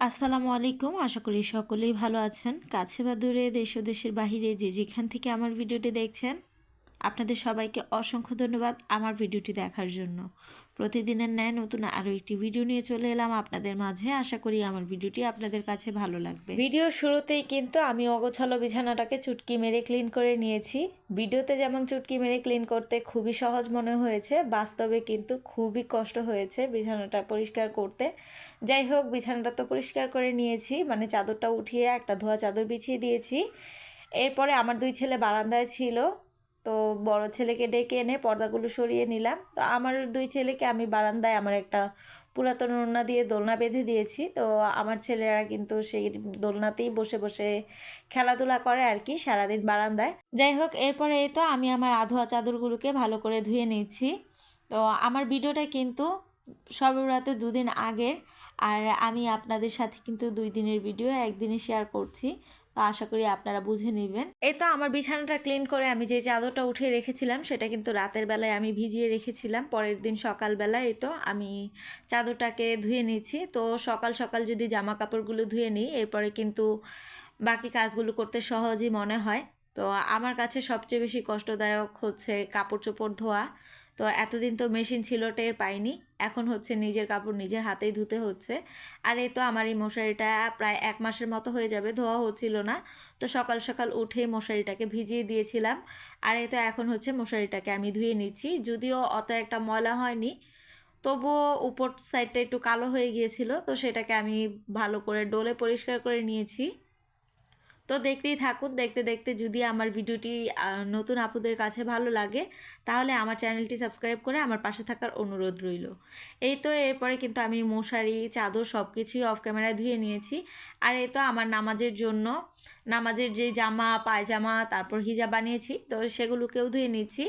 আসসালামু আলাইকুম। আশা করি সকলেই ভালো আছেন। কাছে বা দূরে, দেশ ও দেশের বাহিরে যে যেখান থেকে আমার ভিডিওটি দেখছেন, আপনাদের সবাইকে অসংখ্য ধন্যবাদ আমার ভিডিওটি দেখার জন্য। প্রতিদিনের ন্যায় নতুন আরও একটি ভিডিও নিয়ে চলে এলাম আপনাদের মাঝে। আশা করি আমার ভিডিওটি আপনাদের কাছে ভালো লাগবে। ভিডিওর শুরুতেই কিন্তু আমি অগোছালো বিছানাটাকে চুটকি মেরে ক্লিন করে নিয়েছি। ভিডিওতে যেমন চুটকি মেরে ক্লিন করতে খুবই সহজ মনে হয়েছে, বাস্তবে কিন্তু খুবই কষ্ট হয়েছে বিছানাটা পরিষ্কার করতে। যাই হোক, বিছানাটা তো পরিষ্কার করে নিয়েছি, মানে চাদরটা উঠিয়ে একটা ধোয়া চাদর বিছিয়ে দিয়েছি। এরপরে আমার দুই ছেলে বারান্দায় ছিল, তো বড় ছেলেকে ডেকে এনে পর্দাগুলো সরিয়ে নিলাম। তো আমার দুই ছেলেকে আমি বারান্দায় আমার একটা পুরাতন ওড়না দিয়ে দোলনা বেঁধে দিয়েছি। তো আমার ছেলেরা কিন্তু সেই দোলনাতেই বসে বসে খেলাধুলা করে আর কি সারাদিন বারান্দায়। যাই হোক, এরপরে এই তো আমি আমার আধোয়া চাদরগুলোকে ভালো করে ধুয়ে নিচ্ছি। তো আমার ভিডিওটা কিন্তু সবে রাতে দুদিন আগের, আর আমি আপনাদের সাথে কিন্তু 2 দিনের ভিডিও একদিনে শেয়ার করছি। তো আশা করি আপনারা বুঝে নেবেন। এই তো আমার বিছানাটা ক্লিন করে আমি যে চাদরটা উঠিয়ে রেখেছিলাম সেটা কিন্তু রাতের বেলায় আমি ভিজিয়ে রেখেছিলাম। পরের দিন সকালবেলা এই তো আমি চাদরটাকে ধুয়ে নিচ্ছি। তো সকাল সকাল যদি জামা কাপড়গুলো ধুয়ে নিই, এরপরে কিন্তু বাকি কাজগুলো করতে সহজই মনে হয়। তো আমার কাছে সবচেয়ে বেশি কষ্টদায়ক হচ্ছে কাপড় চোপড় ধোয়া। তো এতদিন তো মেশিন ছিল, টের পাইনি। এখন হচ্ছে নিজের কাপড় নিজের হাতেই ধুতে হচ্ছে। আর এই তো আমার এই মশারিটা প্রায় 1 মাসের মতো হয়ে যাবে ধোয়া হচ্ছিল না। তো সকাল সকাল উঠেই মশারিটাকে ভিজিয়ে দিয়েছিলাম। আর এই তো এখন হচ্ছে মশারিটাকে আমি ধুয়ে নিচ্ছি। যদিও অত একটা ময়লা হয়নি, তবুও উপর সাইডটা একটু কালো হয়ে গিয়েছিল। তো সেটাকে আমি ভালো করে ডলে পরিষ্কার করে নিয়েছি। তো দেখতেই থাকুন, দেখতে দেখতে যদি আমার ভিডিওটি নতুন আপুদের কাছে ভালো লাগে, তাহলে আমার চ্যানেলটি সাবস্ক্রাইব করে আমার পাশে থাকার অনুরোধ রইল। এই তো এরপরে কিন্তু আমি মশারি চাদর সব কিছুই অফ ক্যামেরায় ধুয়ে নিয়েছি। আর এই তো আমার নামাজের জন্য নামাজের যে জামা পায়জামা তারপর হিজাব বানিয়েছি, তো সেগুলোকেও ধুয়ে নিচ্ছি।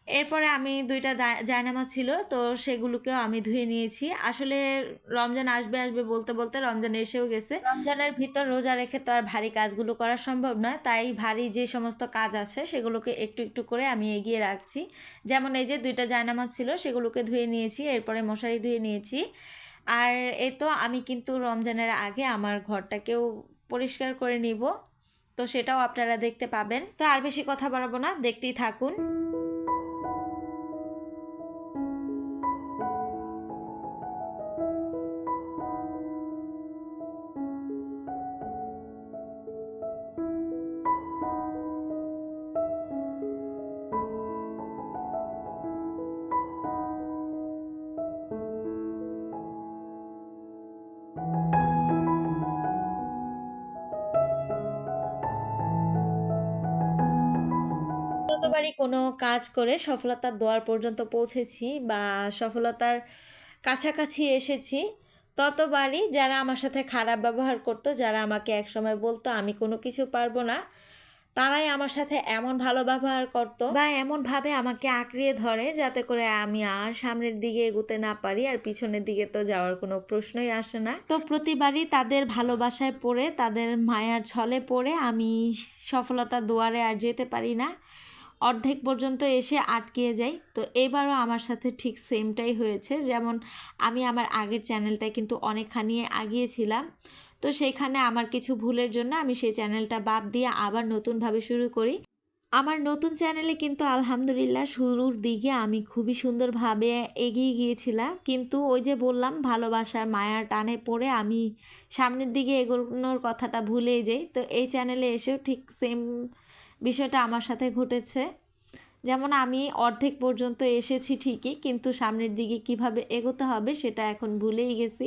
এরপরে আমি 2টা জায়নামাজ ছিল, তো সেগুলোকেও আমি ধুয়ে নিয়েছি। আসলে রমজান আসবে আসবে বলতে বলতে রমজান এসেও গেছে। রমজানের ভিতর রোজা রেখে তো আর ভারী কাজগুলো করা সম্ভব নয়, তাই ভারী যে সমস্ত কাজ আছে সেগুলোকে একটু একটু করে আমি এগিয়ে রাখছি। যেমন এই যে 2টা জায়নামাজ ছিল সেগুলোকে ধুয়ে নিয়েছি, এরপরে মশারি ধুয়ে নিয়েছি। আর এই তো আমি কিন্তু রমজানের আগে আমার ঘরটাকেও পরিষ্কার করে নিব, তো সেটাও আপনারা দেখতে পাবেন। তো আর বেশি কথা বাড়াবো না, দেখতেই থাকুন। যতবারই কোনো কাজ করে সফলতার দোয়ার পর্যন্ত পৌঁছেছি বা সফলতার কাছাকাছি এসেছি, ততবারই যারা আমার সাথে খারাপ ব্যবহার করতো, যারা আমাকে একসময় বলতো আমি কোনো কিছু পারবো না, তারাই আমার সাথে এমন ভালো ব্যবহার করতো বা এমনভাবে আমাকে আঁকড়িয়ে ধরে যাতে করে আমি আর সামনের দিকে এগোতে না পারি, আর পিছনের দিকে তো যাওয়ার কোনো প্রশ্নই আসে না। তো প্রতিবারই তাদের ভালোবাসায় পড়ে, তাদের মায়ার ছলে পড়ে আমি সফলতার দুয়ারে আর যেতে পারি না, অর্ধেক পর্যন্ত এসে আটকে যাই। তো এবারও আমার সাথে ঠিক সেমটাই হয়েছে। যেমন আমি আমার আগের চ্যানেলটায় কিন্তু অনেকখানি আগিয়েছিলাম, তো সেইখানে আমার কিছু ভুলের জন্য আমি সেই চ্যানেলটা বাদ দিয়ে আবার নতুনভাবে শুরু করি। আমার নতুন চ্যানেলে কিন্তু আলহামদুলিল্লাহ শুরুর দিকে আমি খুবই সুন্দরভাবে এগিয়ে গিয়েছিলাম, কিন্তু ওই যে বললাম ভালোবাসার মায়ার টানে পড়ে আমি সামনের দিকে এগোনোর কথাটা ভুলেই যাই। তো এই চ্যানেলে এসেও ঠিক সেম বিষয়টা আমার সাথে ঘটেছে। যেমন আমি অর্ধেক পর্যন্ত এসেছি ঠিকই, কিন্তু সামনের দিকে কিভাবে এগোতে হবে সেটা এখন ভুলেই গেছি।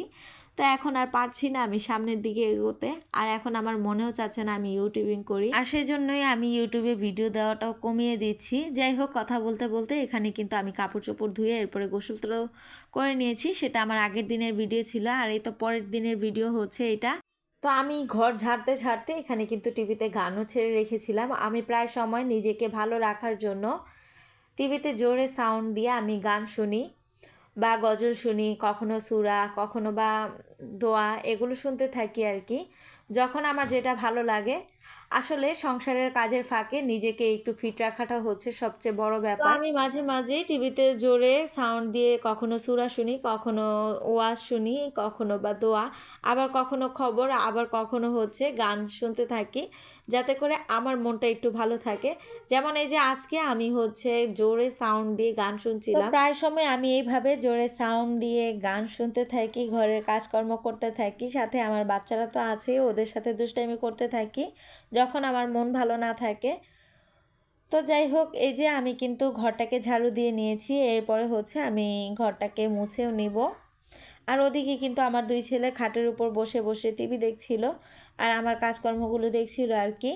তো এখন আর পারছি না আমি সামনের দিকে এগোতে, আর এখন আমার মনেও চাচ্ছে না আমি ইউটিউবিং করি, আর সেই জন্যই আমি ইউটিউবে ভিডিও দেওয়াটাও কমিয়ে দিচ্ছি। যাই হোক, কথা বলতে বলতে এখানে কিন্তু আমি কাপড় চোপড় ধুয়ে এরপরে গোসল করে নিয়েছি। সেটা আমার আগের দিনের ভিডিও ছিল, আর এই তো পরের দিনের ভিডিও হচ্ছে এটা। তো আমি ঘর ঝাড়তে ঝাড়তে এখানে কিন্তু টিভিতে গানও ছেড়ে রেখেছিলাম। আমি প্রায় সময় নিজেকে ভালো রাখার জন্য টিভিতে জোরে সাউন্ড দিয়ে আমি গান শুনি বা গজল শুনি, কখনো সূরা, কখনো বা দোয়া এগুলো শুনতে থাকি আর কি, যখন আমার যেটা ভালো লাগে। আসলে সংসারের কাজের ফাঁকে নিজেকে একটু ফিট রাখাটা হচ্ছে সবচেয়ে বড় ব্যাপার। আমি মাঝে মাঝে টিভিতে জোরে সাউন্ড দিয়ে কখনো সূরা শুনি, কখনো ওয়াজ শুনি, কখনো বা দোয়া, আবার কখনো খবর, আবার কখনো হচ্ছে গান শুনতে থাকি, যাতে করে আমার মনটা একটু ভালো থাকে। যেমন এই যে আজকে আমি হচ্ছে জোরে সাউন্ড দিয়ে গান শুনছিলাম। প্রায় সময় আমি এইভাবে জোরে সাউন্ড দিয়ে গান শুনতে থাকি, ঘরের কাজকর্ম করতে থাকি, সাথে আমার বাচ্চারা তো আছেই, ওদের সাথে দুষ্টামি করতে থাকি যখন আমার মন ভালো না থাকে। তো যাই হোক, এই যে আমি কিন্তু ঘরটাকে ঝাড়ু দিয়ে নিয়েছি, এরপরে হচ্ছে আমি ঘরটাকে মুছেও নিব। আর ওদিকে কিন্তু আমার দুই ছেলে খাটের উপর বসে বসে টিভি দেখছিল আর আমার কাজকর্মগুলো দেখছিল আর কি।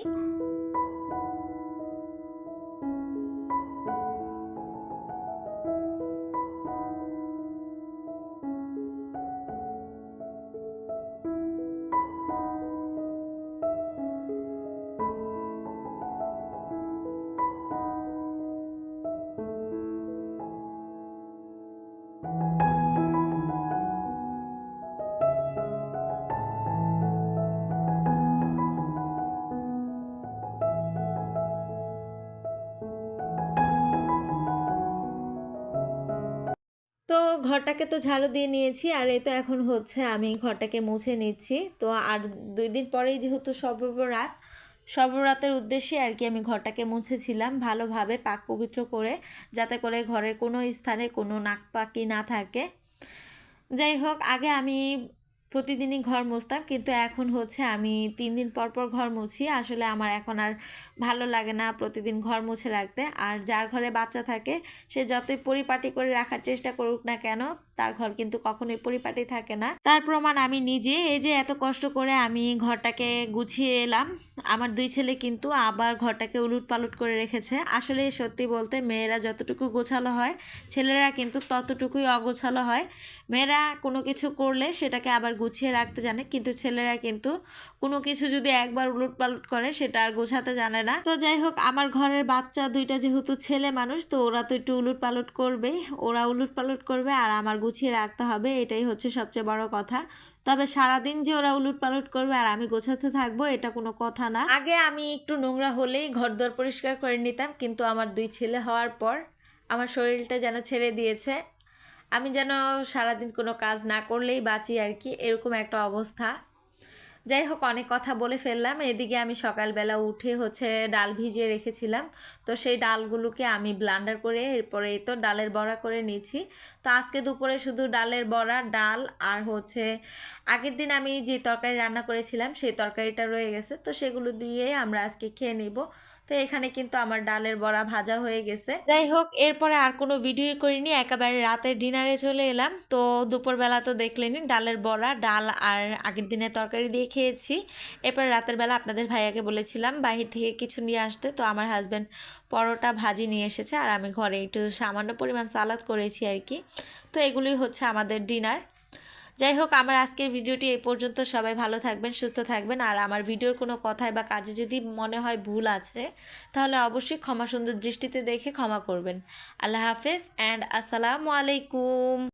তো ঘরটাকে তো ঝাড়ু দিয়ে নিয়েছি, আর এই তো এখন হচ্ছে আমি ঘরটাকে মুছে নিচ্ছি। তো আর 2 দিন পরেই যেহেতু শবে বরাত, শবে বরাতের উদ্দেশ্যে আর কি আমি ঘরটাকে মুছেছিলাম ভালোভাবে পাক পবিত্র করে, যাতে করে ঘরের কোনো স্থানে কোনো নাকপাকি না থাকে। যাই হোক, আগে আমি প্রতিদিনই ঘর মুছতাম, কিন্তু এখন হচ্ছে আমি 3 দিন পর পর ঘর মুছি। আসলে আমার এখন আর ভালো লাগে না প্রতিদিন ঘর মুছে রাখতে। আর যার ঘরে বাচ্চা থাকে সে যতই পরিপাটি করে রাখার চেষ্টা করুক না কেন, তার ঘর কিন্তু কখনোই পরিপাটি থাকে না। তার প্রমাণ আমি নিজে। এই যে এত কষ্ট করে আমি ঘরটাকে গুছিয়ে এলাম, আমার দুই ছেলে কিন্তু আবার ঘরটাকে উলুট পালট করে রেখেছে। আসলে সত্যি বলতে মেয়েরা যতটুকু গোছালো হয়, ছেলেরা কিন্তু ততটুকুই অগোছালো হয়। মেয়েরা কোনো কিছু করলে সেটাকে আবার গুছিয়ে রাখতে জানে, কিন্তু ছেলেরা কিন্তু কোনো কিছু যদি একবার উলট পালট করে সেটা আর গোছাতে জানে না। তো যাই হোক, আমার ঘরের বাচ্চা দুইটা যেহেতু ছেলে মানুষ, তো ওরা তো একটু উলট পালট করবেই, ওরা উলট পালট করবে আর আমার গুছিয়ে রাখতে হবে, এটাই হচ্ছে সবচেয়ে বড় কথা। তবে সারাদিন যে ওরা উলট পালট করবে আর আমি গোছাতে থাকবো, এটা কোনো কথা না। আগে আমি একটু নোংরা হলেই ঘরদোর পরিষ্কার করে নিতাম, কিন্তু আমার দুই ছেলে হওয়ার পর আমার শরীরটা যেন ছেড়ে দিয়েছে, আমি যেন সারাদিন কোনো কাজ না করলেই বাঁচি আর কি, এরকম একটা অবস্থা। যাই হোক, অনেক কথা বলে ফেললাম। এদিকে আমি সকালবেলা উঠে হচ্ছে ডাল ভিজিয়ে রেখেছিলাম, তো সেই ডালগুলোকে আমি ব্লান্ডার করে এরপরে তো ডালের বড়া করে নিয়েছি। তো আজকে দুপুরে শুধু ডালের বড়া, ডাল আর হচ্ছে আগের দিন আমি যে তরকারি রান্না করেছিলাম সেই তরকারিটা রয়ে গেছে, তো সেগুলো দিয়ে আমরা আজকে খেয়ে নিব। তো এখানে কিন্তু আমার ডালের বড়া ভাজা হয়ে গেছে। যাই হোক, এরপরে আর কোনো ভিডিও করিনি, একেবারে রাতের ডিনারে চলে এলাম। তো দুপুরবেলা তো দেখলেনি, ডালের বড়া, ডাল আর আগের দিনের তরকারি দিয়ে খেয়েছি। এরপর রাতের বেলা আপনাদের ভাইয়াকে বলেছিলাম বাহির থেকে কিছু নিয়ে আসতে, তো আমার হাজব্যান্ড পরোটা ভাজি নিয়ে এসেছে আর আমি ঘরে একটু সামান্য পরিমাণ সালাদ করেছি আর কি। তো এগুলোই হচ্ছে আমাদের ডিনার। যাই হোক, আমার আজকের ভিডিওটি এই পর্যন্ত। সবাই ভালো থাকবেন, সুস্থ থাকবেন, আর আমার ভিডিওর কোনো কথায় বা কাজে যদি মনে হয় ভুল আছে, তাহলে অবশ্যই ক্ষমা সুন্দর দৃষ্টিতে দেখে ক্ষমা করবেন। আল্লাহ হাফেজ অ্যান্ড আসসালামু আলাইকুম।